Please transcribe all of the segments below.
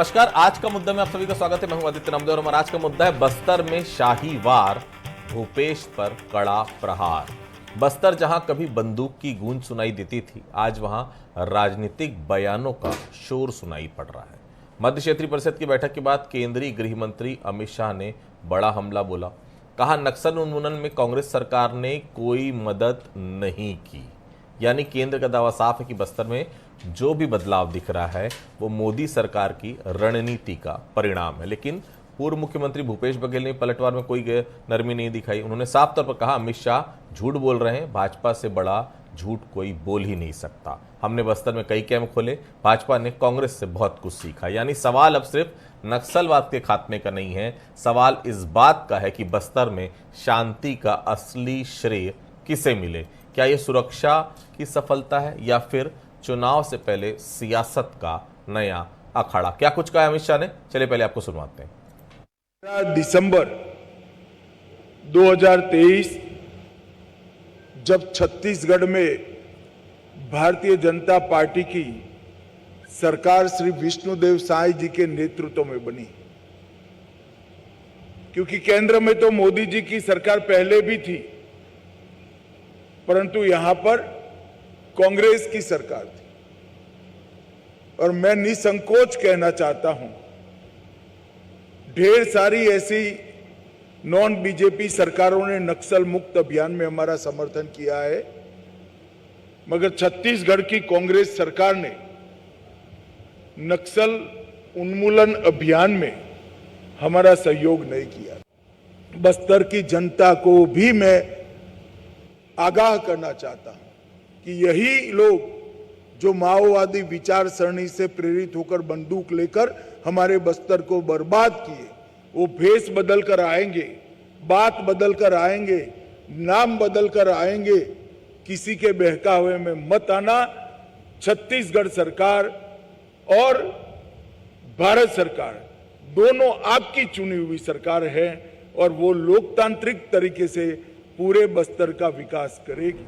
नमस्कार। आज का मुद्दा में आप सभी का स्वागत है। मैं हूं आदित्य नामदेव और हमारा आज का मुद्दा है बस्तर में शाही वार, भूपेश पर कड़ा प्रहार। बस्तर जहां कभी बंदूक की गूंज सुनाई देती थी, आज वहां राजनीतिक बयानों का शोर सुनाई पड़ रहा है। मध्य क्षेत्रीय परिषद की बैठक के बाद केंद्रीय गृह मंत्री अमित शाह ने बड़ा हमला बोला। कहा, नक्सल उन्मूलन में कांग्रेस सरकार ने कोई मदद नहीं की। यानी केंद्र का दावा साफ है कि बस्तर में जो भी बदलाव दिख रहा है वो मोदी सरकार की रणनीति का परिणाम है। लेकिन पूर्व मुख्यमंत्री भूपेश बघेल ने पलटवार में कोई नरमी नहीं दिखाई। उन्होंने साफ तौर पर कहा, अमित शाह झूठ बोल रहे हैं, भाजपा से बड़ा झूठ कोई बोल ही नहीं सकता। हमने बस्तर में कई कैंप खोले, भाजपा ने कांग्रेस से बहुत कुछ सीखा। यानी सवाल अब सिर्फ नक्सलवाद के खात्मे का नहीं है, सवाल इस बात का है कि बस्तर में शांति का असली श्रेय किसे मिले। क्या यह सुरक्षा की सफलता है या फिर चुनाव से पहले सियासत का नया अखाड़ा? क्या कुछ कहा अमित शाह ने, चलिए पहले आपको सुनवाते हैं। 15 दिसंबर 2023 जब छत्तीसगढ़ में भारतीय जनता पार्टी की सरकार श्री विष्णुदेव साय जी के नेतृत्व में बनी, क्योंकि केंद्र में तो मोदी जी की सरकार पहले भी थी, परंतु यहां पर कांग्रेस की सरकार थी। और मैं निसंकोच कहना चाहता हूं, ढेर सारी ऐसी नॉन बीजेपी सरकारों ने नक्सल मुक्त अभियान में हमारा समर्थन किया है, मगर छत्तीसगढ़ की कांग्रेस सरकार ने नक्सल उन्मूलन अभियान में हमारा सहयोग नहीं किया। बस्तर की जनता को भी मैं आगाह करना चाहता हूं कि यही लोग जो माओवादी विचार सरणी से प्रेरित होकर बंदूक लेकर हमारे बस्तर को बर्बाद किए, वो भेष बदल कर आएंगे, बात बदल कर आएंगे, नाम बदल कर आएंगे। किसी के बहकावे में मत आना। छत्तीसगढ़ सरकार और भारत सरकार दोनों आपकी चुनी हुई सरकार है और वो लोकतांत्रिक तरीके से पूरे बस्तर का विकास करेगी।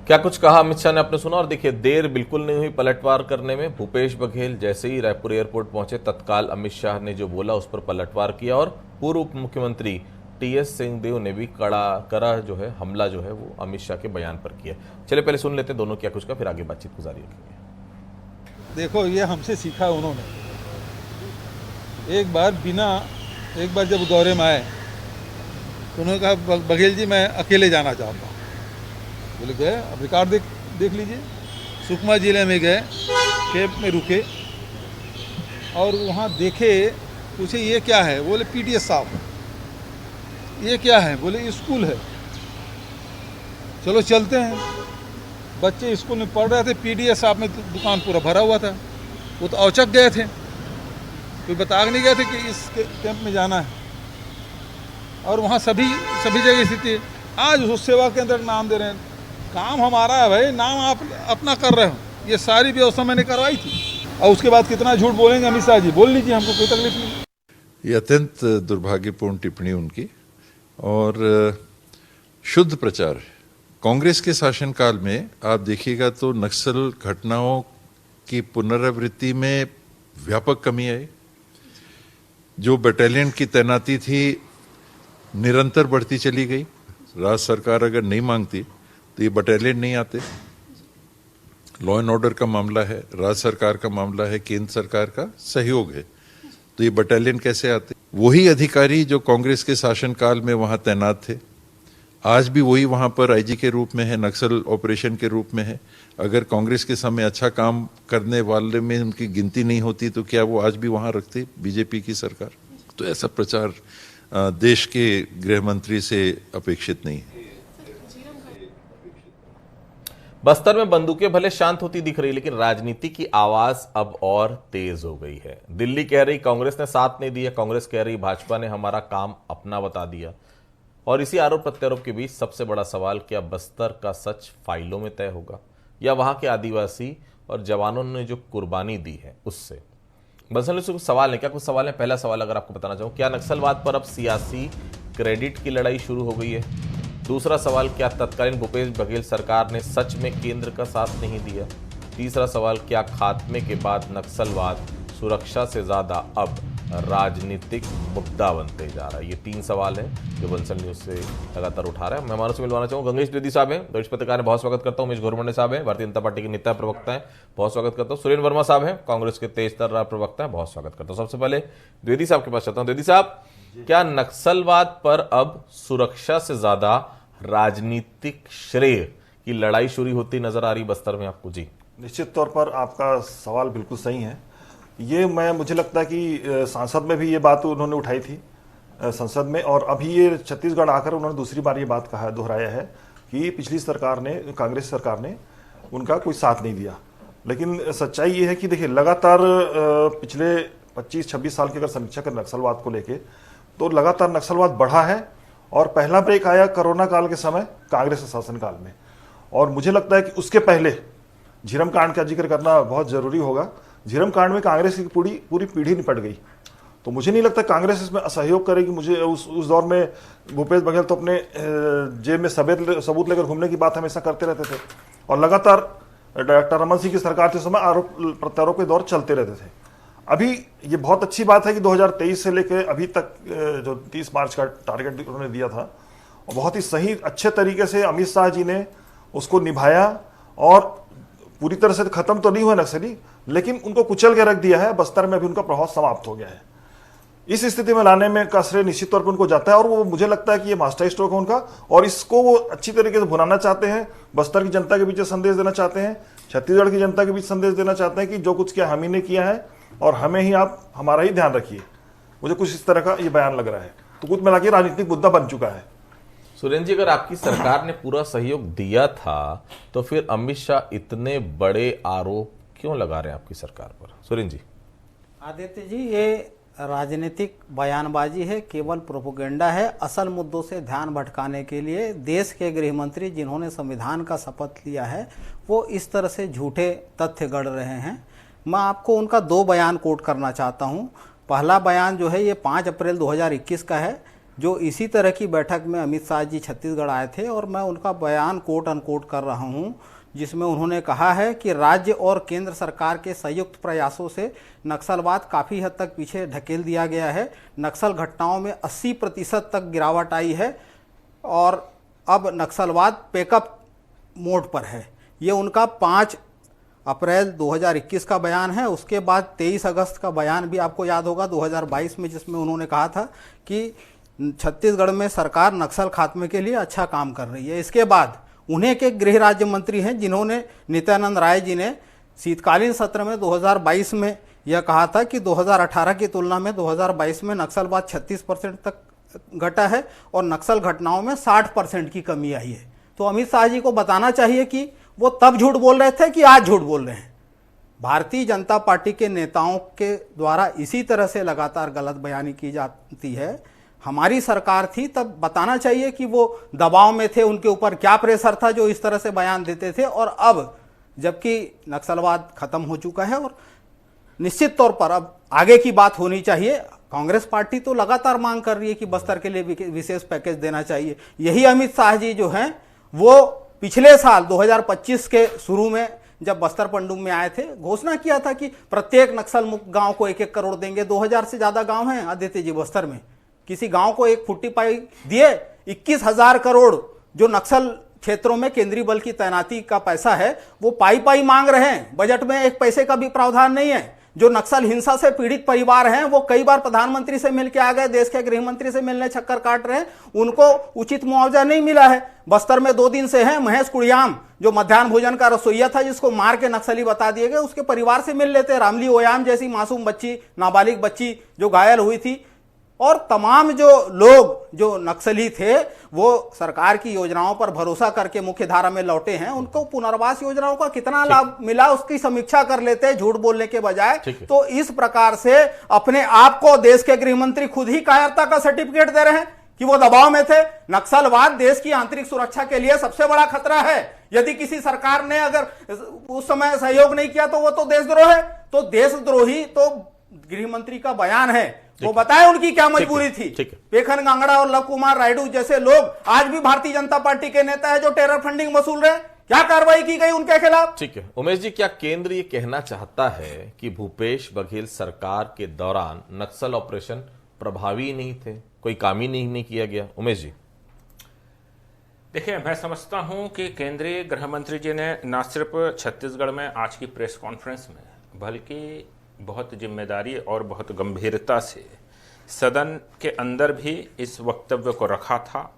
क्या कुछ कहा अमित शाह ने, आपने सुना। और देखिए, देर बिल्कुल नहीं हुई पलटवार करने में। भूपेश बघेल जैसे ही रायपुर एयरपोर्ट पहुंचे, तत्काल अमित शाह ने जो बोला उस पर पलटवार किया और पूर्व उप मुख्यमंत्री टीएस सिंहदेव ने भी कड़ा जो है हमला जो है वो अमित शाह के बयान पर किया। चलिए पहले सुन लेते हैं दोनों क्या कुछ का, फिर आगे बातचीत को जारी रखेंगे। देखो, ये हमसे सीखा उन्होंने। एक बार जब दौरे में आए तो उन्होंने कहा, बघेल जी मैं अकेले जाना चाहता हूँ। बोले गए, अब रिकॉर्ड देख लीजिए। सुकमा जिले में गए, कैंप में रुके और वहाँ देखे, पूछे ये क्या है? बोले पीटीएस साहब। ये क्या है? बोले स्कूल है। चलो चलते हैं। बच्चे स्कूल में पढ़ रहे थे, पीटीएस साहब में दुकान पूरा भरा हुआ था। वो तो औचक गए थे, कोई बता नहीं गए थे कि इस कैंप में जाना है। और वहाँ सभी जगह स्थिति है। आज उस सेवा के अंदर नाम दे रहे हैं। काम हमारा है भाई, नाम आप अपना कर रहे हो। ये सारी व्यवस्था मैंने करवाई थी। और उसके बाद कितना झूठ बोलेंगे अमित शाह जी? बोल लीजिए, हमको कोई तकलीफ नहीं। ये अत्यंत दुर्भाग्यपूर्ण टिप्पणी उनकी और शुद्ध प्रचार है। कांग्रेस के शासनकाल में आप देखिएगा तो नक्सल घटनाओं की पुनरावृत्ति में व्यापक कमी आई। जो बटालियन की तैनाती थी निरंतर बढ़ती चली गई। राज्य सरकार अगर नहीं मांगती तो ये बटालियन नहीं आते। लॉ एंड ऑर्डर का मामला है, राज्य सरकार का मामला है, केंद्र सरकार का सहयोग है, तो ये बटालियन कैसे आते? वही अधिकारी जो कांग्रेस के शासनकाल में वहां तैनात थे, आज भी वही वहां पर आईजी के रूप में है, नक्सल ऑपरेशन के रूप में है। अगर कांग्रेस के समय अच्छा काम करने वाले में उनकी गिनती नहीं होती तो क्या वो आज भी वहां रखते बीजेपी की सरकार? तो ऐसा प्रचार देश के गृह मंत्री से अपेक्षित नहीं है। बस्तर में बंदूकें भले शांत होती दिख रही, लेकिन राजनीति की आवाज अब और तेज हो गई है। दिल्ली कह रही कांग्रेस ने साथ नहीं दिया, कांग्रेस कह रही भाजपा ने हमारा काम अपना बता दिया। और इसी आरोप प्रत्यारोप के बीच सबसे बड़ा सवाल, क्या बस्तर का सच फाइलों में तय होगा या वहां के आदिवासी और जवानों ने जो कुर्बानी दी है उससे? बसंत से कुछ सवाल है। क्या कुछ सवाल है? पहला सवाल अगर आपको बताना चाहूं, क्या नक्सलवाद पर अब सियासी क्रेडिट की लड़ाई शुरू हो गई है? दूसरा सवाल, क्या तत्कालीन भूपेश बघेल सरकार ने सच में केंद्र का साथ नहीं दिया? तीसरा सवाल, क्या खात्मे के बाद नक्सलवाद सुरक्षा से ज्यादा अब राजनीतिक मुद्दा बनते जा रहा है? ये 3 सवाल है जो बंसल न्यूज से लगातार उठा रहा है। मेहमानों से मिलवाना चाहूँगा, गंगेश द्विवेदी साहब हैं, वरिष्ठ पत्रकार हैं, बहुत स्वागत करता हूँ। उमेश घोरमंडे साहब हैं, भारतीय जनता पार्टी के नेता प्रवक्ता हैं, बहुत स्वागत करता हूँ। सुरेंद्र वर्मा साहब हैं, कांग्रेस के तेज तर्रार प्रवक्ता हैं, बहुत स्वागत करता हूँ। सबसे पहले द्विवेदी साहब के पास चलता हूँ। द्विवेदी साहब, क्या नक्सलवाद पर अब सुरक्षा से ज्यादा राजनीतिक श्रेय की लड़ाई शुरू होती नजर आ रही बस्तर में आपको? जी, निश्चित तौर पर आपका सवाल बिल्कुल सही है। ये मुझे लगता है कि सांसद में भी ये बात उन्होंने उठाई थी संसद में, और अभी ये छत्तीसगढ़ आकर उन्होंने दूसरी बार ये बात दोहराया है कि पिछली सरकार ने, कांग्रेस सरकार ने उनका कोई साथ नहीं दिया। लेकिन सच्चाई ये है कि देखिए, लगातार पिछले 25-26 साल की अगर समीक्षा करें नक्सलवाद को लेके, तो लगातार नक्सलवाद बढ़ा है। और पहला ब्रेक आया कोरोना काल के समय, कांग्रेस के शासनकाल में। और मुझे लगता है कि उसके पहले झीरम कांड का जिक्र करना बहुत जरूरी होगा। झीरम कांड में कांग्रेस की पूरी पीढ़ी निपट गई, तो मुझे नहीं लगता कांग्रेस इसमें असहयोग करेगी। मुझे उस दौर में भूपेश बघेल तो अपने जेब में सबूत लेकर घूमने की बात हमेशा करते रहते थे, और लगातार डॉक्टर रमन सिंह की सरकार के समय आरोप प्रत्यारोप के दौर चलते रहते थे। अभी ये बहुत अच्छी बात है कि 2023 से लेकर अभी तक जो 30 मार्च का टारगेट उन्होंने दिया था, और बहुत ही सही अच्छे तरीके से अमित शाह जी ने उसको निभाया, और पूरी तरह से खत्म तो नहीं हुआ नक्सली, लेकिन उनको कुचल के रख दिया है। बस्तर में भी उनका प्रभाव समाप्त हो गया है। इस स्थिति में लाने में का श्रेय निश्चित तौर पर उनको जाता है, और वो मुझे लगता है कि ये मास्टर स्ट्रोक है उनका, और इसको वो अच्छी तरीके से भुनाना चाहते हैं। बस्तर की जनता के बीच संदेश देना चाहते हैं, छत्तीसगढ़ की जनता के बीच संदेश देना चाहते हैं कि जो कुछ किया हम ही ने किया है, और हमें ही आप हमारा ही ध्यान रखिए। मुझे कुछ इस तरह का ये बयान लग रहा है। तो कुछ मिला के राजनीतिक मुद्दा बन चुका है। सुरेंद्र जी, अगर आपकी सरकार ने पूरा सहयोग दिया था तो फिर अमित शाह इतने बड़े आरोप क्यों लगा रहे हैं आपकी सरकार पर? सुरेंद्र जी। आदित्य जी, ये राजनीतिक बयानबाजी है, केवल प्रोपोगेंडा है। असल मुद्दों से ध्यान भटकाने के लिए देश के गृह मंत्री जिन्होंने संविधान का शपथ लिया है, वो इस तरह से झूठे तथ्य गढ़ रहे हैं। मैं आपको उनका 2 बयान कोट करना चाहता हूँ। पहला बयान जो है ये 5 अप्रैल 2021 का है, जो इसी तरह की बैठक में अमित शाह जी छत्तीसगढ़ आए थे, और मैं उनका बयान कोट अनकोट कर रहा हूँ, जिसमें उन्होंने कहा है कि राज्य और केंद्र सरकार के संयुक्त प्रयासों से नक्सलवाद काफ़ी हद तक पीछे ढकेल दिया गया है। नक्सल घटनाओं में 80% तक गिरावट आई है, और अब नक्सलवाद पेकअप मोड पर है। ये उनका 5 अप्रैल 2021 का बयान है। उसके बाद 23 अगस्त का बयान भी आपको याद होगा 2022 में, जिसमें उन्होंने कहा था कि छत्तीसगढ़ में सरकार नक्सल खात्मे के लिए अच्छा काम कर रही है। इसके बाद उन्हें के गृह राज्य मंत्री हैं जिन्होंने, नित्यानंद राय जी ने शीतकालीन सत्र में 2022 में यह कहा था कि 2018 की तुलना में 2022 में नक्सलवाद 36% तक घटा है, और नक्सल घटनाओं में 60% की कमी आई है। तो अमित शाह जी को बताना चाहिए कि वो तब झूठ बोल रहे थे कि आज झूठ बोल रहे हैं। भारतीय जनता पार्टी के नेताओं के द्वारा इसी तरह से लगातार गलत बयानी की जाती है। हमारी सरकार थी तब बताना चाहिए कि वो दबाव में थे, उनके ऊपर क्या प्रेशर था जो इस तरह से बयान देते थे। और अब जबकि नक्सलवाद खत्म हो चुका है, और निश्चित तौर पर अब आगे की बात होनी चाहिए। कांग्रेस पार्टी तो लगातार मांग कर रही है कि बस्तर के लिए विशेष पैकेज देना चाहिए। यही अमित शाह जी जो हैं, वो पिछले साल 2025 के शुरू में जब बस्तर पंडुम में आए थे, घोषणा किया था कि प्रत्येक नक्सल मुक्त गांव को 1-1 करोड़ देंगे। 2000 से ज्यादा गांव हैं आदित्य जी बस्तर में, किसी गांव को 1 फुट्टी पाई दिए? 21,000 करोड़ जो नक्सल क्षेत्रों में केंद्रीय बल की तैनाती का पैसा है, वो पाई मांग रहे हैं। बजट में 1 पैसे का भी प्रावधान नहीं है। जो नक्सल हिंसा से पीड़ित परिवार हैं, वो कई बार प्रधानमंत्री से मिलकर आ गए, देश के गृह मंत्री से मिलने चक्कर काट रहे हैं, उनको उचित मुआवजा नहीं मिला है। बस्तर में 2 दिन से हैं महेश कुड़ियाम, जो मध्याह्न भोजन का रसोइया था, जिसको मार के नक्सली बता दिए गए, उसके परिवार से मिल लेते। रामली ओयाम जैसी मासूम बच्ची, नाबालिग बच्ची जो घायल हुई थी, और तमाम जो लोग जो नक्सली थे वो सरकार की योजनाओं पर भरोसा करके मुख्य धारा में लौटे हैं। उनको पुनर्वास योजनाओं का कितना लाभ मिला उसकी समीक्षा कर लेते हैं झूठ बोलने के बजाय। तो इस प्रकार से अपने आप को देश के गृह मंत्री खुद ही कायरता का सर्टिफिकेट दे रहे हैं कि वो दबाव में थे। नक्सलवाद देश की आंतरिक सुरक्षा के लिए सबसे बड़ा खतरा है। यदि किसी सरकार ने अगर उस समय सहयोग नहीं किया तो वो तो देशद्रोह है। तो देशद्रोही तो गृह मंत्री का बयान है, वो बताए उनकी क्या मजबूरी थी। पेखन गांगड़ा और लव कुमार रायडू जैसे लोग आज भी भारतीय जनता पार्टी के नेता है जो टेरर फंडिंग वसूल रहे हैं। क्या कार्रवाई की गई उनके खिलाफ? ठीक है उमेश जी, क्या केंद्र ये कहना चाहता है कि भूपेश बघेल सरकार के दौरान नक्सल ऑपरेशन प्रभावी नहीं थे, कोई काम ही नहीं किया गया? उमेश जी। देखिए, मैं समझता हूं कि केंद्रीय गृह मंत्री जी ने न सिर्फ छत्तीसगढ़ में आज की प्रेस कॉन्फ्रेंस में बल्कि बहुत जिम्मेदारी और बहुत गंभीरता से सदन के अंदर भी इस वक्तव्य को रखा था।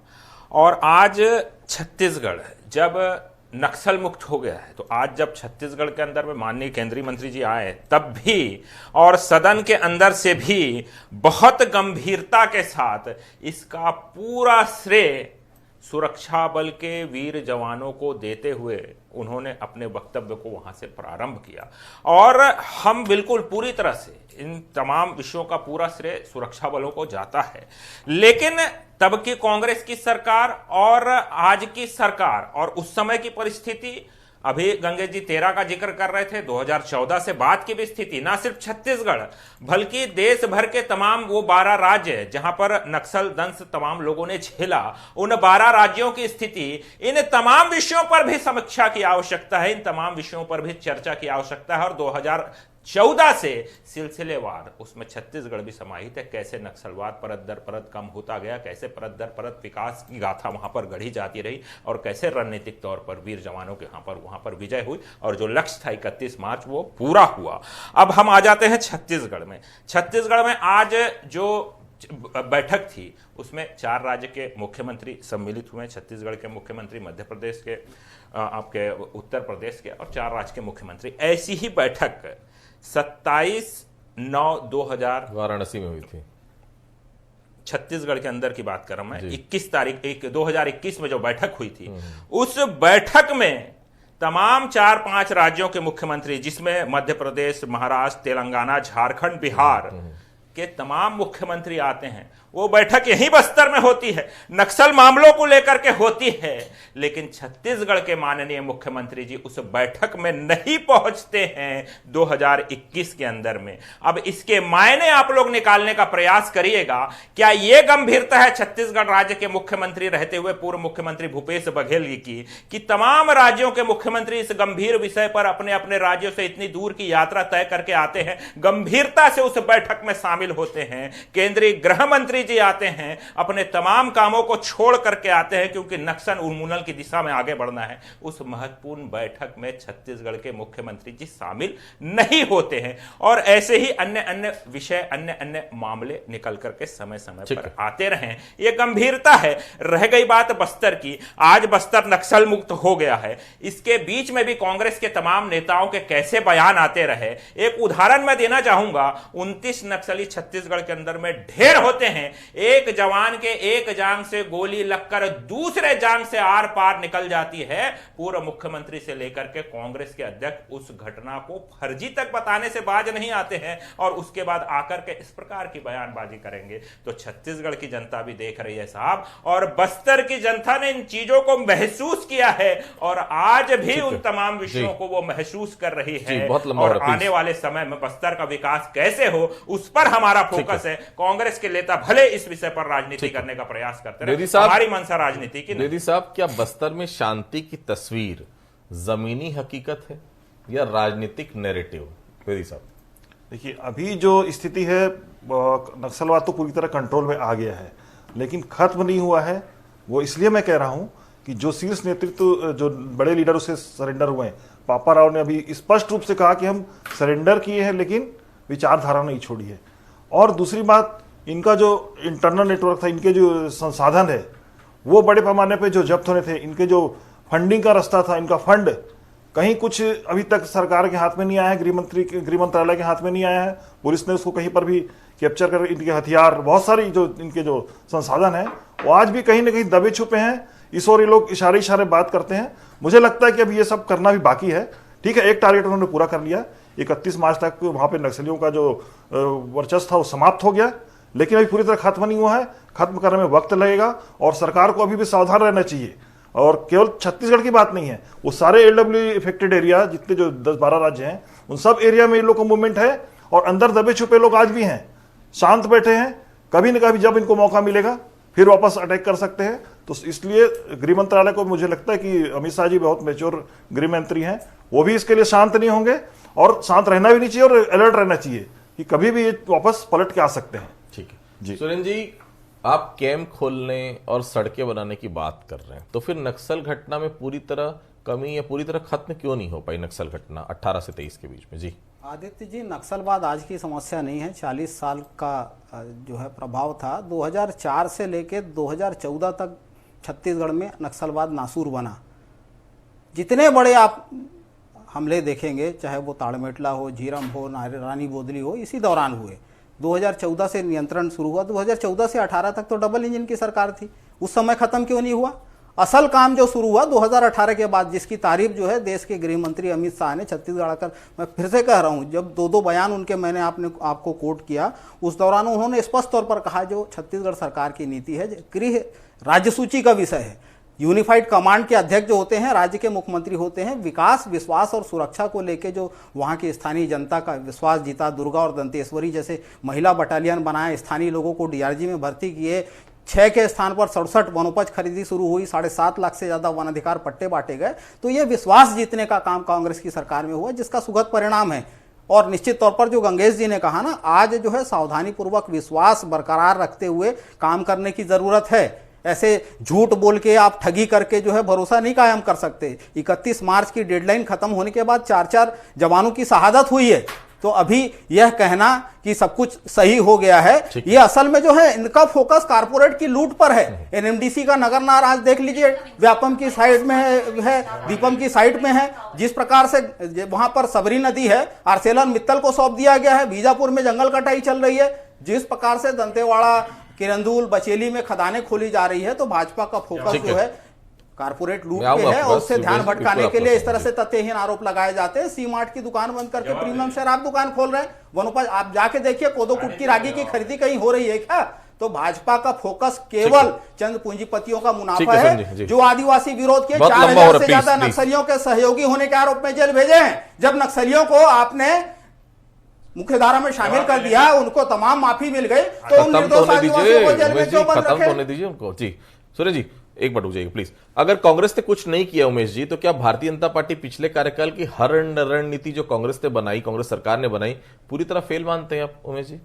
और आज छत्तीसगढ़ जब नक्सल मुक्त हो गया है, तो आज जब छत्तीसगढ़ के अंदर में माननीय केंद्रीय मंत्री जी आए तब भी और सदन के अंदर से भी बहुत गंभीरता के साथ इसका पूरा श्रेय सुरक्षा बल के वीर जवानों को देते हुए उन्होंने अपने वक्तव्य को वहां से प्रारंभ किया। और हम बिल्कुल पूरी तरह से इन तमाम विषयों का पूरा श्रेय सुरक्षा बलों को जाता है, लेकिन तब की कांग्रेस की सरकार और आज की सरकार और उस समय की परिस्थिति, अभी गंगेश जी 13 का जिक्र कर रहे थे, 2014 से बाद की भी स्थिति, ना सिर्फ छत्तीसगढ़ बल्कि देश भर के तमाम वो 12 राज्य जहां पर नक्सल दंश तमाम लोगों ने झेला, उन 12 राज्यों की स्थिति, इन तमाम विषयों पर भी समीक्षा की आवश्यकता है, इन तमाम विषयों पर भी चर्चा की आवश्यकता है। और 2014 से सिलसिलेवार उसमें छत्तीसगढ़ भी समाहित है, कैसे नक्सलवाद परत दर परत कम होता गया, कैसे परत दर परत विकास की गाथा वहां पर गढ़ी जाती रही और कैसे रणनीतिक तौर पर वीर जवानों के वहां पर विजय हुई और जो लक्ष्य था 31 मार्च वो पूरा हुआ। अब हम आ जाते हैं छत्तीसगढ़ में। छत्तीसगढ़ में आज जो बैठक थी उसमें 4 राज्य के मुख्यमंत्री सम्मिलित हुए। छत्तीसगढ़ के मुख्यमंत्री, मध्य प्रदेश के, आपके उत्तर प्रदेश के और 4 राज्य के मुख्यमंत्री। ऐसी ही बैठक 27/9/2000 वाराणसी में हुई थी। छत्तीसगढ़ के अंदर की बात कर रहा हूं मैं। 21 तारीख 2021 में जो बैठक हुई थी, उस बैठक में तमाम 4-5 राज्यों के मुख्यमंत्री, जिसमें मध्य प्रदेश, महाराष्ट्र, तेलंगाना, झारखंड, बिहार के तमाम मुख्यमंत्री आते हैं। वो बैठक यहीं बस्तर में होती है, नक्सल मामलों को लेकर के होती है, लेकिन छत्तीसगढ़ के माननीय मुख्यमंत्री जी उस बैठक में नहीं पहुंचते हैं 2021 के अंदर में। अब इसके मायने आप लोग निकालने का प्रयास करिएगा। क्या यह गंभीरता है छत्तीसगढ़ राज्य के मुख्यमंत्री रहते हुए पूर्व मुख्यमंत्री भूपेश बघेल जी की, कि तमाम राज्यों के मुख्यमंत्री इस गंभीर विषय पर अपने अपने राज्यों से इतनी दूर की यात्रा तय करके आते हैं, गंभीरता से उस बैठक में शामिल होते हैं, केंद्रीय गृह मंत्री जी आते हैं, अपने तमाम कामों को छोड़ करके आते हैं क्योंकि नक्सल उन्मूलन की दिशा में आगे बढ़ना है। उस महत्वपूर्ण बैठक में छत्तीसगढ़ के मुख्यमंत्री जी शामिल नहीं होते हैं और ऐसे ही अन्य अन्य विषय, अन्य अन्य मामले निकल करके समय समय पर आते रहे। यह गंभीरता है। रह गई बात बस्तर की, आज बस्तर नक्सल मुक्त हो गया है, इसके बीच में भी कांग्रेस के तमाम नेताओं के कैसे बयान आते रहे। एक उदाहरण मैं देना चाहूंगा। 29 नक्सली छत्तीसगढ़ के अंदर में ढेर होते हैं। एक जवान के एक जांग से गोली लगकर दूसरे जांग से आर पार निकल जाती है। पूर्व मुख्यमंत्री से लेकर के कांग्रेस के अध्यक्ष उस घटना को फर्जी तक बताने से बाज नहीं आते हैं और उसके बाद आकर के इस प्रकार की बयानबाजी करेंगे। तो छत्तीसगढ़ की जनता भी देख रही है साहब, और बस्तर की जनता ने इन चीजों को महसूस किया है और आज भी उन तमाम विषयों को वो महसूस कर रही है। और आने वाले समय में बस्तर का विकास कैसे हो उस पर हमारा फोकस है। कांग्रेस के नेता भले इस विषय पर राजनीति करने का प्रयास करते रहे, हमारी मंशा राजनीति की नहीं। साहब, क्या बस्तर में शांति की तस्वीर जमीनी हकीकत है या राजनीतिक नैरेटिव? बेदी साहब, देखिए, अभी जो स्थिति है नक्सलवाद तो पूरी तरह कंट्रोल में आ गया है, लेकिन खत्म नहीं हुआ है। वो इसलिए मैं कह रहा हूं कि जो शीर्ष नेतृत्व, जो बड़े लीडर उसे सरेंडर हुए हैं। पापा राव ने अभी स्पष्ट रूप से कहा कि हम सरेंडर किए हैं लेकिन विचारधारा नहीं छोड़ी है। और दूसरी बात, इनका जो इंटरनल नेटवर्क था, इनके जो संसाधन है वो बड़े पैमाने पे जो जब्त होने थे, इनके जो फंडिंग का रास्ता था, इनका फंड कहीं कुछ अभी तक सरकार के हाथ में नहीं आया है, गृह मंत्रालय के हाथ में नहीं आया है। पुलिस ने उसको कहीं पर भी कैप्चर कर, इनके हथियार, बहुत सारी जो इनके जो संसाधन है वो आज भी कहीं ना कहीं दबे छुपे हैं। इस और ये लोग इशारे बात करते हैं। मुझे लगता है कि अभी ये सब करना भी बाकी है। ठीक है, एक टारगेट उन्होंने पूरा कर लिया, 31 मार्च तक वहां पे नक्सलियों का जो वर्चस्व था वो समाप्त हो गया, लेकिन अभी पूरी तरह खत्म नहीं हुआ है। खत्म करने में वक्त लगेगा और सरकार को अभी भी सावधान रहना चाहिए। और केवल छत्तीसगढ़ की बात नहीं है, वो सारे एलडब्ल्यू इफेक्टेड एरिया, जितने जो 10-12 राज्य हैं, उन सब एरिया में इन लोग का मूवमेंट है और अंदर दबे छुपे लोग आज भी हैं, शांत बैठे हैं। कभी न कभी जब इनको मौका मिलेगा फिर वापस अटैक कर सकते हैं। तो इसलिए गृह मंत्रालय को मुझे लगता है कि अमित शाह जी बहुत मेच्योर गृह मंत्री हैं, वो भी इसके लिए शांत नहीं होंगे और शांत रहना भी नहीं चाहिए और अलर्ट रहना चाहिए कि कभी भी ये वापस पलट के आ सकते हैं। ठीक है जी सुरेंद्र जी, आप कैंप खोलने और सड़कें बनाने की बात कर रहे हैं, तो फिर नक्सल घटना में पूरी तरह कमी या पूरी तरह खत्म क्यों नहीं हो पाई नक्सल घटना 18 से 23 के बीच में? जी आदित्य जी, नक्सलवाद आज की समस्या नहीं है, 40 साल का जो है प्रभाव था। 2004 से लेकर 2014 तक छत्तीसगढ़ में नक्सलवाद नासूर बना। जितने बड़े आप हमले देखेंगे, चाहे वो ताड़मेटला हो, झीरम हो, रानी बोदली हो, इसी दौरान हुए। 2014 से नियंत्रण शुरू हुआ, 2014 से 18 तक तो डबल इंजन की सरकार थी। उस समय खत्म क्यों नहीं हुआ? असल काम जो शुरू हुआ 2018 के बाद, जिसकी तारीफ जो है देश के गृह मंत्री अमित शाह ने छत्तीसगढ़ आकर, मैं फिर से कह रहा हूं, जब दो दो बयान उनके मैंने आपको कोट किया, उस दौरान उन्होंने स्पष्ट तौर पर कहा जो छत्तीसगढ़ सरकार की नीति है, गृह राज्य सूची का विषय है। यूनिफाइड कमांड के अध्यक्ष जो होते हैं राज्य के मुख्यमंत्री होते हैं। विकास, विश्वास और सुरक्षा को लेकर जो वहां की स्थानीय जनता का विश्वास जीता, दुर्गा और दंतेश्वरी जैसे महिला बटालियन बनाए, स्थानीय लोगों को डीआरजी में भर्ती किए, 6 के स्थान पर 67 वनोपज खरीदी शुरू हुई, 7.5 लाख से ज्यादा वन अधिकार पट्टे बांटे गए। तो ये विश्वास जीतने का काम कांग्रेस की सरकार में हुआ, जिसका सुखद परिणाम है। और निश्चित तौर पर जो गंगेश जी ने कहा ना, आज जो है सावधानी पूर्वक विश्वास बरकरार रखते हुए काम करने की जरूरत है। ऐसे झूठ बोल के आप ठगी करके जो है भरोसा नहीं कायम कर सकते। 31 मार्च की डेडलाइन खत्म होने के बाद 4 जवानों की शहादत हुई है। तो अभी यह कहना कि सब कुछ सही हो गया है, ये असल में जो है इनका फोकस कारपोरेट की लूट पर है। एनएमडीसी का नगर नार आज देख लीजिए, व्यापम की साइड में है, दीपम की साइड में है। जिस प्रकार से वहां पर सबरी नदी है, आरसेलर मित्तल को सौंप दिया गया है। बीजापुर में जंगल कटाई चल रही है। जिस प्रकार से दंतेवाड़ा, किरंदुल, बचेली में खदानें खोली जा रही है, तो भाजपा का फोकस जो है कारपोरेट लूट पे है और उससे ध्यान भटकाने के लिए इस तरह से तथ्यहीन आरोप लगाए जाते हैं। सी मार्ट की दुकान बंद करके प्रीमियम शराब दुकान खोल रहे हैं। वनोपज आप जाके देखिए, कोदो कुटकी रागी की खरीदी कहीं हो रही है क्या? तो भाजपा का फोकस केवल चंद पूंजीपतियों का मुनाफा है, जो आदिवासी विरोध के 4000 से ज्यादा नक्सलियों के सहयोगी होने के आरोप में जेल भेजे हैं। जब नक्सलियों को आपने मुख्यधारा में शामिल कर दिया, उनको तमाम माफी मिल गई, तो उन निर्दोष आदिवासियों को जेल में क्यों बंद रखे? होने दीजिए उनको। जी सुरेश जी, एक मिनट रुक जाइए प्लीज। अगर कांग्रेस ने कुछ नहीं किया उमेश जी, तो क्या भारतीय जनता पार्टी पिछले कार्यकाल की हर रणनीति जो कांग्रेस ने बनाई, कांग्रेस सरकार ने बनाई, पूरी तरह फेल मानते हैं आप उमेश जी?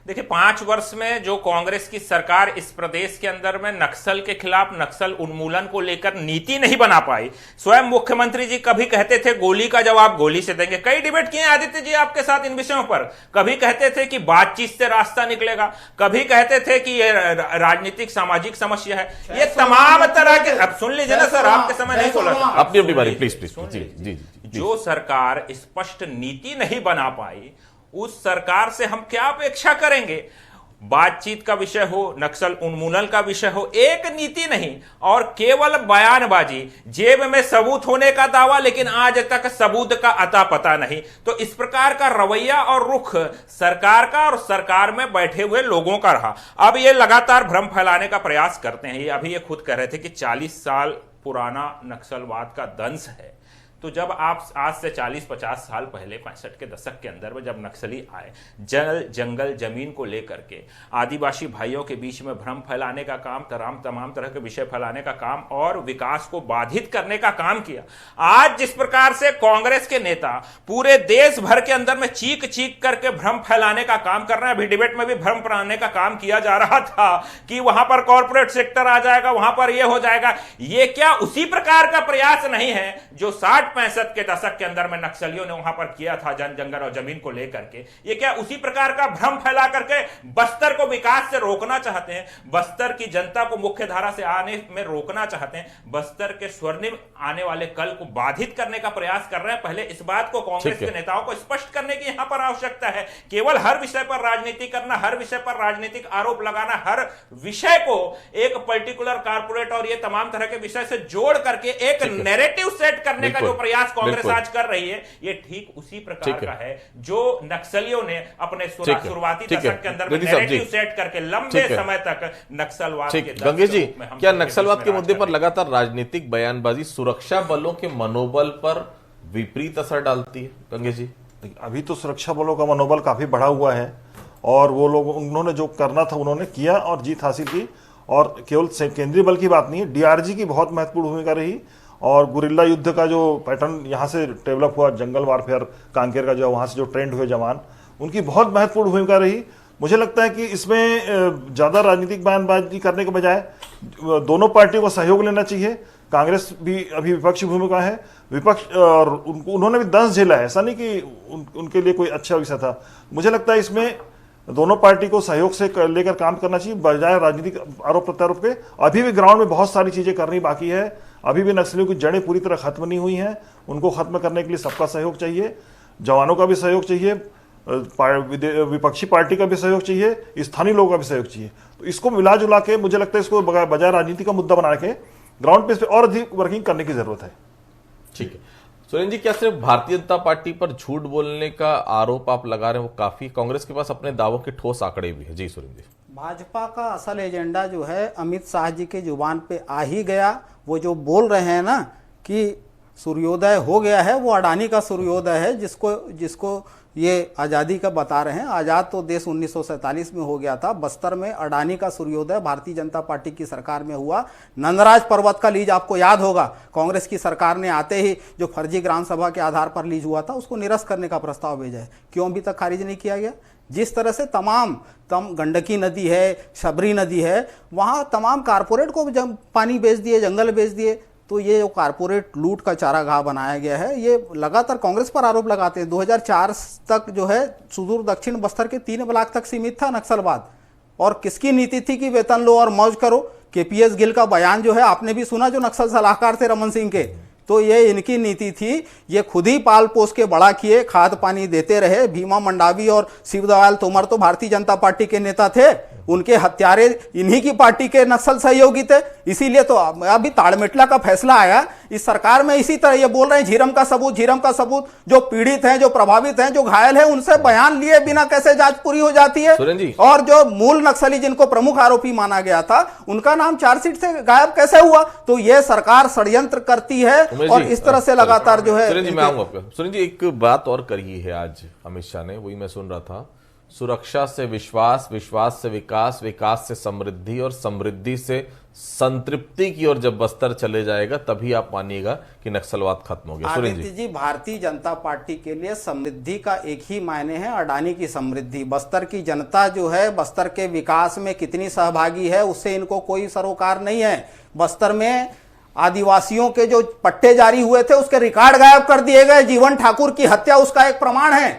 देखिए, 5 वर्ष में जो कांग्रेस की सरकार इस प्रदेश के अंदर में नक्सल के खिलाफ, नक्सल उन्मूलन को लेकर नीति नहीं बना पाई। स्वयं मुख्यमंत्री जी कभी कहते थे गोली का जवाब गोली से देंगे। कई डिबेट किए आदित्य जी आपके साथ इन विषयों पर। कभी कहते थे कि बातचीत से रास्ता निकलेगा, कभी कहते थे कि ये राजनीतिक सामाजिक समस्या है। ये तमाम तरह के, अब सुन लीजिए ना सर, आपके समय नहीं बोला, अपनी अपनी बारी प्लीज प्लीज। जी जी, जो सरकार स्पष्ट नीति नहीं बना पाई, उस सरकार से हम क्या अपेक्षा करेंगे? बातचीत का विषय हो, नक्सल उन्मूलन का विषय हो, एक नीति नहीं और केवल बयानबाजी, जेब में सबूत होने का दावा, लेकिन आज तक सबूत का अता पता नहीं। तो इस प्रकार का रवैया और रुख सरकार का और सरकार में बैठे हुए लोगों का रहा। अब ये लगातार भ्रम फैलाने का प्रयास करते हैं। ये अभी ये खुद कह रहे थे कि 40 साल पुराना नक्सलवाद का दंश है। तो जब आप आज से 40-50 साल पहले 65 के दशक के अंदर में जब नक्सली आए, जंगल जमीन को लेकर के आदिवासी भाइयों के बीच में भ्रम फैलाने का काम, तमाम तरह के विषय फैलाने का काम और विकास को बाधित करने का काम किया। आज जिस प्रकार से कांग्रेस के नेता पूरे देश भर के अंदर में चीख करके भ्रम फैलाने का काम कर रहे हैं। अभी डिबेट में भी भ्रम फैलाने का काम किया जा रहा था कि वहां पर कॉर्पोरेट सेक्टर आ जाएगा, वहां पर यह हो जाएगा। ये क्या उसी प्रकार का प्रयास नहीं है जो 60-65 के दशक के अंदर में नक्सलियों ने वहां पर किया था, जंगल और जमीन को लेकर के? ये क्या उसी प्रकार का भ्रम फैला करके बस्तर को विकास से रोकना चाहते हैं? बस्तर की जनता को मुख्य धारा से आने में रोकना चाहते हैं? बस्तर के स्वर्णिम आने वाले कल को बाधित करने का प्रयास कर रहे हैं। पहले इस बात को कांग्रेस के नेताओं को स्पष्ट करने की यहां पर आवश्यकता है। केवल हर विषय पर राजनीति करना, हर विषय पर राजनीतिक आरोप लगाना, हर विषय को एक पर्टिकुलर कारपोरेट और ये तमाम तरह के विषय से जोड़ करके एक नैरेटिव सेट करने का जो प्रयास कांग्रेस आज कर रही है, ये ठीक उसी प्रकार का है जो नक्सलियों ने अपने शुरुआती दशक के अंदर नैरेटिव सेट करके लंबे समय तक नक्सलवाद के गंगेश जी, क्या नक्सलवाद के मुद्दे पर लगातार राजनीतिक बयानबाजी सुरक्षा बलों के मनोबल पर विपरीत असर डालती है? गंगेश जी, अभी तो सुरक्षा बलों का मनोबल काफी बढ़ा हुआ है और वो लोग, उन्होंने जो करना था उन्होंने किया और जीत हासिल की। और केवल केंद्रीय बल की बात नहीं है, डीआरजी की बहुत महत्वपूर्ण भूमिका रही। और गुरिल्ला युद्ध का जो पैटर्न यहाँ से डेवलप हुआ, जंगल वारफेयर कांकेर का जो वहाँ से जो ट्रेंड हुए जवान, उनकी बहुत महत्वपूर्ण भूमिका रही। मुझे लगता है कि इसमें ज़्यादा राजनीतिक बयानबाजी करने के बजाय दोनों पार्टियों को सहयोग लेना चाहिए। कांग्रेस भी अभी विपक्षी भूमिका है, विपक्ष और उन्होंने भी दंश झेला है, ऐसा नहीं कि उनके लिए कोई अच्छा विषय था। मुझे लगता है इसमें दोनों पार्टी को सहयोग से लेकर काम करना चाहिए बजाय राजनीतिक आरोप प्रत्यारोप के। अभी भी ग्राउंड में बहुत सारी चीजें करनी बाकी है, अभी भी नक्सलियों की जड़ें पूरी तरह खत्म नहीं हुई हैं। उनको खत्म करने के लिए सबका सहयोग चाहिए, जवानों का भी सहयोग चाहिए, विपक्षी पार्टी का भी सहयोग चाहिए, स्थानीय लोगों का भी सहयोग चाहिए। तो इसको मिला जुला के मुझे लगता है इसको बजाय राजनीति का मुद्दा बना के ग्राउंड पे इस पे और अधिक वर्किंग करने की जरूरत है। ठीक है सुरेंद्र जी, क्या सिर्फ भारतीय जनता पार्टी पर झूठ बोलने का आरोप आप लगा रहे हैं वो काफी? कांग्रेस के पास अपने दावों के ठोस आंकड़े भी है। जी सुरेंद्र जी, भाजपा का असल एजेंडा जो है अमित शाह जी के जुबान पे आ ही गया। वो जो बोल रहे हैं ना कि सूर्योदय हो गया है, वो अडानी का सूर्योदय है, जिसको ये आज़ादी का बता रहे हैं। आज़ाद तो देश 1947 में हो गया था, बस्तर में अडानी का सूर्योदय भारतीय जनता पार्टी की सरकार में हुआ। नंदराज पर्वत का लीज आपको याद होगा, कांग्रेस की सरकार ने आते ही जो फर्जी ग्राम सभा के आधार पर लीज हुआ था उसको निरस्त करने का प्रस्ताव भेजा है, क्यों अभी तक खारिज नहीं किया गया? जिस तरह से तमाम गंडकी नदी है, शबरी नदी है, वहाँ तमाम कारपोरेट को जब पानी बेच दिए, जंगल बेच दिए, तो ये जो कारपोरेट लूट का चारागाह बनाया गया है, ये लगातार कांग्रेस पर आरोप लगाते हैं। 2004 तक जो है सुदूर दक्षिण बस्तर के 3 ब्लॉक तक सीमित था नक्सलवाद, और किसकी नीति थी कि वेतन लो और मौज करो। केपीएस गिल का बयान जो है आपने भी सुना, जो नक्सल सलाहकार थे रमन सिंह के, तो ये इनकी नीति थी। ये खुद ही पाल पोस के बड़ा किए, खाद पानी देते रहे। भीमा मंडावी और शिवदयाल तोमर तो भारतीय जनता पार्टी के नेता थे, उनके हत्यारे इन्हीं की पार्टी के नक्सल सहयोगी थे। इसीलिए तो अभी ताड़मेटला का फैसला आया इस सरकार में, इसी तरह ये बोल रहे हैं झीरम का सबूत। जो पीड़ित हैं, जो प्रभावित हैं, जो घायल हैं, उनसे बयान लिए बिना कैसे जांच पूरी हो जाती है? और जो मूल नक्सली जिनको प्रमुख आरोपी माना गया था, उनका नाम चार्जशीट से गायब कैसे हुआ? तो ये सरकार षड्यंत्र करती है और इस तरह से लगातार जो है। सुरेंद्र जी, मैं आऊंगा आपका। सुरेंद्र जी, एक बात और करी है आज अमित शाह ने, वही मैं सुन रहा था, सुरक्षा से विश्वास, विश्वास से विकास, विकास से समृद्धि और समृद्धि से संतृप्ति की ओर जब बस्तर चले जाएगा तभी आप मानिएगा कि नक्सलवाद खत्म हो गया। सुरेंद्र जी, भारतीय जनता पार्टी के लिए समृद्धि का एक ही मायने है, अडानी की समृद्धि। बस्तर की जनता जो है, बस्तर के विकास में कितनी सहभागी है उससे इनको कोई सरोकार नहीं है। बस्तर में आदिवासियों के जो पट्टे जारी हुए थे उसके रिकॉर्ड गायब कर दिए गए। जीवन ठाकुर की हत्या उसका एक प्रमाण है।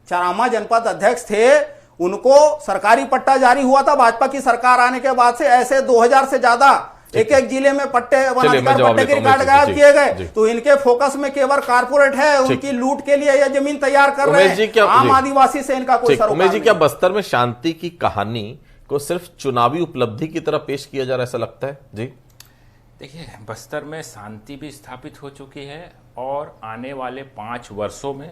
चारामा जनपद अध्यक्ष थे, उनको सरकारी पट्टा जारी हुआ था भाजपा की सरकार आने के बाद से। ऐसे 2000 से ज्यादा एक जिले में पट्टे पट्टे के रिकॉर्ड गायब किए गए। तो इनके फोकस में केवल कारपोरेट है, उनकी लूट के लिए यह जमीन तैयार कर रहे हैं। आम आदिवासी से इनका कोई सरोकार उमेश जी, क्या बस्तर में शांति की कहानी को सिर्फ चुनावी उपलब्धि की तरह पेश किया जा रहा है, ऐसा लगता है? जी देखिए, बस्तर में शांति भी स्थापित हो चुकी है और आने वाले 5 वर्षों में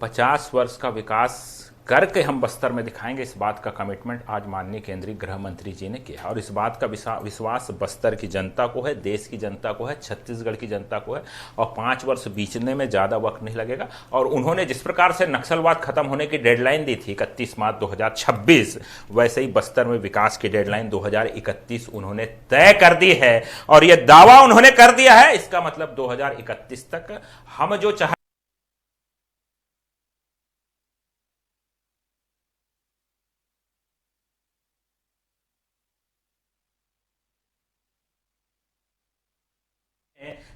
50 वर्ष का विकास करके हम बस्तर में दिखाएंगे। इस बात का कमिटमेंट आज माननीय केंद्रीय गृह मंत्री जी ने किया और इस बात का विश्वास बस्तर की जनता को है, देश की जनता को है, छत्तीसगढ़ की जनता को है। और 5 वर्ष बीतने में ज़्यादा वक्त नहीं लगेगा। और उन्होंने जिस प्रकार से नक्सलवाद खत्म होने की डेडलाइन दी थी 31 मार्च 2026, वैसे ही बस्तर में विकास की डेडलाइन 2031 उन्होंने तय कर दी है। और यह दावा उन्होंने कर दिया है, इसका मतलब 2031 तक हम जो चाह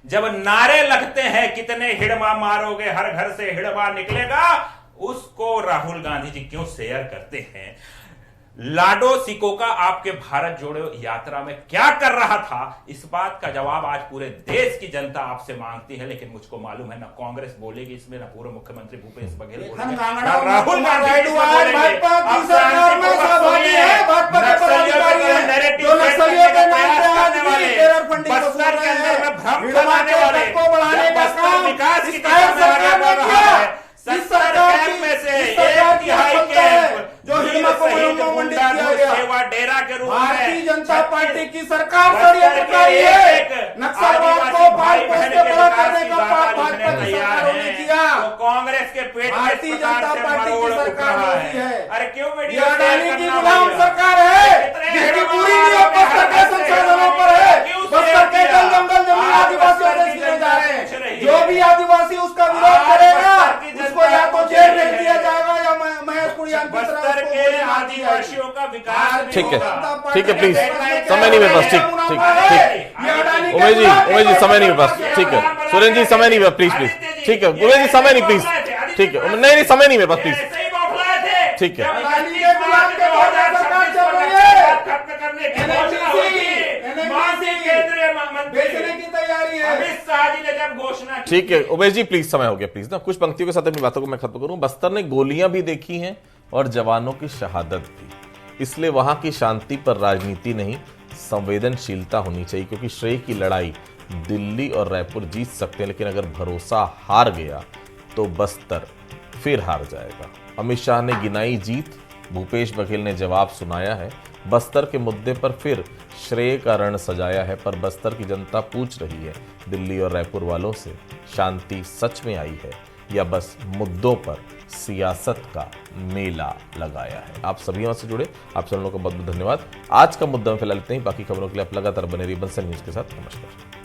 जब नारे लगते हैं कितने हिड़मा मारोगे, हर घर से हिड़मा निकलेगा, उसको राहुल गांधी जी क्यों शेयर करते हैं? लाडो सिकोका आपके भारत जोड़ो यात्रा में क्या कर रहा था, इस बात का जवाब आज पूरे देश की जनता आपसे मांगती है। लेकिन मुझको मालूम है ना कांग्रेस बोलेगी इसमें, ना पूर्व मुख्यमंत्री भूपेश बघेल बोलेंगे, ना राहुल गांधी भारतीय जनता पार्टी की सरकार षड्यंत्र कर रही है। नक्सलवाद को भाई बहन के बड़ा करने का पाप भाजपा की सरकारों ने किया। कांग्रेस के पेट में भारतीय जनता पार्टी की सरकार होती है। अरे क्यों ये वीडियो अडानी की गुलाम सरकार है, जिसकी पूरी नियत बस्तर के संसाधनों पर है। बस्तर के जंगल जमीन आदिवासियों से छीने जा रहे हैं। जो भी आदिवासी उसका विरोध करेगा उसको या तो जेल भेज दिया जाएगा या महेश कुड़ियान की तरह बस्तर उसको के गोली मार दी जाएगी। आदिवासियों का विकास ठीक है, जनता ठीक है, पार्टी प्लीज के समय नहीं मेरे पास। ठीक ये अडानी के उमेश जी, गुलाम उमेश जी के समय नहीं मेरे पास। ठीक है सुरेंद्र जी, समय नहीं मेरे पास, प्लीज प्लीज। ठीक है उमेश जी, समय नहीं प्लीज। ठीक है नहीं समय नहीं मेरे पास, प्लीज। ऐसे ही बौखलाए थे। ठीक है। जब अडानी के गुलाम के बहुत सरकार चल रही है। खत्म करने की घोषणा हुई थी। माननीय केंद्रीय मंत्री बेचने की तैयारी है। अमित शाह जी ने जब घोषणा की। ठीक है उमेश जी, प्लीज समय हो गया, प्लीज ना कुछ पंक्तियों के साथ अपनी बातों को मैं खत्म करूं। बस्तर ने गोलियां भी देखी हैं और जवानों की शहादत भी, इसलिए वहां की शांति पर राजनीति नहीं संवेदनशीलता होनी चाहिए, क्योंकि श्रेय की लड़ाई दिल्ली और रायपुर जीत सकते हैं, लेकिन अगर भरोसा हार गया तो बस्तर फिर हार जाएगा। अमित शाह ने गिनाई जीत, भूपेश बघेल ने जवाब सुनाया है। बस्तर के मुद्दे पर फिर श्रेय का रण सजाया है, पर बस्तर की जनता पूछ रही है दिल्ली और रायपुर वालों से, शांति सच में आई है या बस मुद्दों पर सियासत का मेला लगाया है। आप सभी वहां से जुड़े, आप सभी लोगों का बहुत बहुत धन्यवाद। आज का मुद्दा में फिलहाल इतना ही, बाकी खबरों के लिए आप लगातार बने रहिए बंसल न्यूज के साथ। नमस्कार।